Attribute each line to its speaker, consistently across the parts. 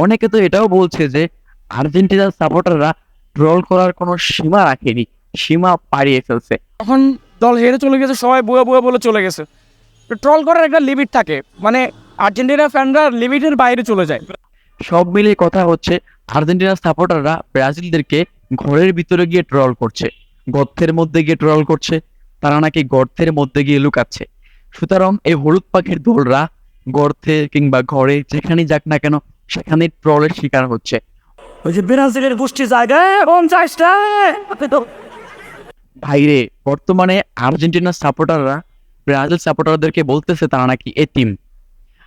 Speaker 1: অনেকে তো এটাও বলছে যে আর্জেন্টিনার সাপোর্টাররা ট্রল করার কোনো সীমা রাখেনি, সীমা পাড়িয়ে ফেলছে।
Speaker 2: তখন দল হেরে চলে গেছে, সবাই বুয়া বুয়া বলে চলে গেছে। ট্রল করার একটা লিমিট থাকে, মানে আর্জেন্টিনা ফ্যানরা লিমিটের বাইরে চলে যায়।
Speaker 1: সব মিলিয়ে কথা হচ্ছে আর্জেন্টিনার সাপোর্টাররা ব্রাজিলদেরকে ঘরের ভিতরে গিয়ে ট্রল করছে, গর্তের মধ্যে গিয়ে ট্রল করছে, তারা নাকি গর্তের মধ্যে গিয়ে লুকাচ্ছে। সুতরাং এই হলুদ পাখির দলরা গর্তে কিংবা ঘরে যেখানেই যাক না কেন সেখানে ট্রলের শিকার হচ্ছে।
Speaker 2: ওই যে ব্রাজিলের গোষ্ঠী জায়গায় এখন চাইছটা
Speaker 1: ভাইরে, বর্তমানে আর্জেন্টিনার সাপোর্টাররা ব্রাজিল সাপোর্টারদেরকে বলতেছে তারা নাকি এতিম,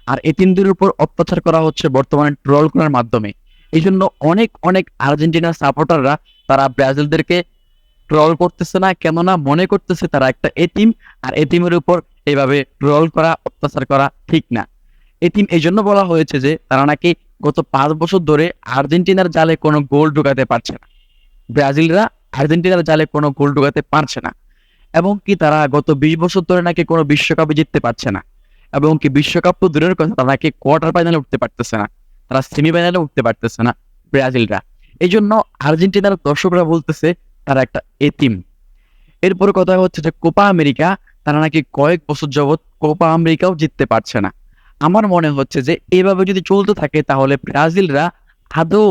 Speaker 1: আর এতিমদের উপর অত্যাচার করা হচ্ছে বর্তমানে ট্রল করার মাধ্যমে। এই জন্য অনেক অনেক আর্জেন্টিনার সাপোর্টাররা তারা ব্রাজিলদেরকে ট্রল করতেছে না, কেননা মনে করতেছে তারা একটা এতিম, আর এতিমের উপর এইভাবে ট্রল করা, অত্যাচার করা ঠিক না। এতিম এই জন্য বলা হয়েছে যে তারা নাকি গত 5 বছর ধরে আর্জেন্টিনার জালে কোনো গোল ঢোকাতে পারছে না, ব্রাজিলরা আর্জেন্টিনার জালে কোনো গোল ঢোকাতে পারছে না, এবং কি তারা গত 20 বছর ধরে নাকি কোনো বিশ্বকাপে জিততে পারছে না, এবং কি বিশ্বকাপ তো দূরের কথা, তারা নাকি কোয়ার্টার ফাইনালে উঠতে পারতেছে না, তারা সেমিফাইনালে উঠতে পারতেছে না ব্রাজিলরা। এই জন্য আর্জেন্টিনার দর্শকরা বলতেছে তারা একটা এতিম। এরপরে কথা হচ্ছে যে কোপা আমেরিকা, তারা নাকি কয়েক বছর যাবৎ কোপা আমেরিকাও জিততে পারছে না। আমার মনে হচ্ছে যে এভাবে যদি চলতে থাকে তাহলে ব্রাজিলরা আদৌ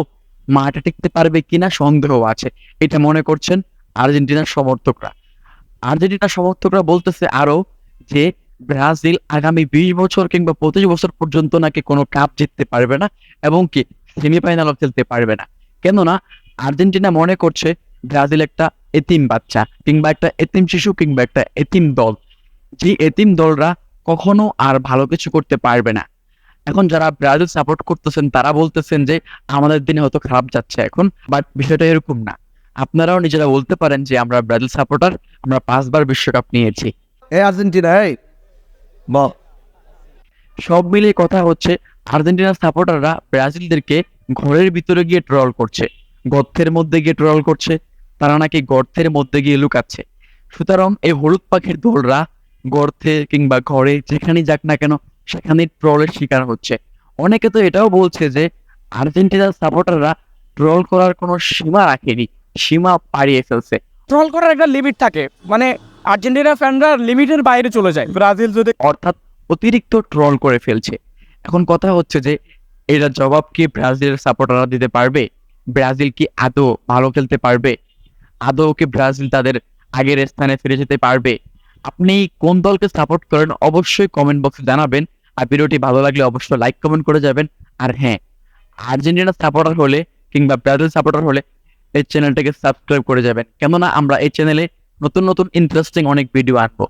Speaker 1: মাঠে টিকতে পারবে কিনা সন্দেহ আছে, এটা মনে করছেন আর্জেন্টিনার সমর্থকরা। আর্জেন্টিনার সমর্থকরা বলতেছে আরো যে ব্রাজিল আগামী 20 বছর কিংবা 25 বছর পর্যন্ত নাকি কোনো কাপ জিততে পারবে না, এবং কি সেমিফাইনালও খেলতে পারবে না। কেননা আর্জেন্টিনা মনে করছে ব্রাজিল একটা এতিম বাচ্চা কিংবা একটা এতিম শিশু কিংবা একটা এতিম দল, যে এতিম দলরা কখনো আর ভালো কিছু করতে পারবে না। এখন যারা ব্রাজিল সাপোর্ট করতেছেন তারা বলতেছেন যে আমাদের দিনে হয়তো খারাপ যাচ্ছে এখন, বাট বিষয়টা এরকম না। আপনারাও নিজেরা বলতে পারেন যে আমরা ব্রাজিল সাপোর্টার, আমরা 5 বার বিশ্বকাপ নিয়েছি।
Speaker 2: এই আর্জেন্টিনা এই বল।
Speaker 1: সব মিলিয়ে কথা হচ্ছে আর্জেন্টিনার সাপোর্টাররা ব্রাজিলদেরকে ঘরের ভিতরে গিয়ে ট্রল করছে, গর্তের মধ্যে গিয়ে ট্রল করছে, তারা নাকি গর্তের মধ্যে গিয়ে লুকাচ্ছে। সুতরাং এই হলুদ পাখির দলরা গর্তে কিংবা ঘরে যেখানেই যাক না কেন সেখানে ট্রলের শিকার হচ্ছে। অনেকে তো এটাও বলছে যে আর্জেন্টিনার সাপোর্টাররা ট্রল করার কোনো সীমা রাখেনি, সীমা পাড়িয়ে ফেলছে।
Speaker 2: ট্রল করার একটা লিমিট থাকে, মানে আর্জেন্টিনা ফ্যানরা লিমিটের বাইরে চলে যায়। ব্রাজিল যদি
Speaker 1: অর্থাৎ অতিরিক্ত ট্রল করে ফেলছে। এখন কথা হচ্ছে যে এরা জবাব কি ব্রাজিলের সাপোর্টাররা দিতে পারবে? ব্রাজিল কি আদৌ ভালো খেলতে পারবে? আদৌ কি ব্রাজিল তাদের আগের স্থানে ফিরে যেতে পারবে? আপনি কোন দলকে সাপোর্ট করেন অবশ্যই কমেন্ট বক্সে জানাবেন, আর ভিডিওটি ভালো লাগলে অবশ্যই লাইক কমেন্ট করে যাবেন। আর হ্যাঁ, আর্জেন্টিনা সাপোর্টার হলে কিংবা ব্রাজিল সাপোর্টার হলে এই চ্যানেলটাকে সাবস্ক্রাইব করে যাবেন, কেননা আমরা এই চ্যানেলে নতুন নতুন ইন্টারেস্টিং অনেক ভিডিও আনবো।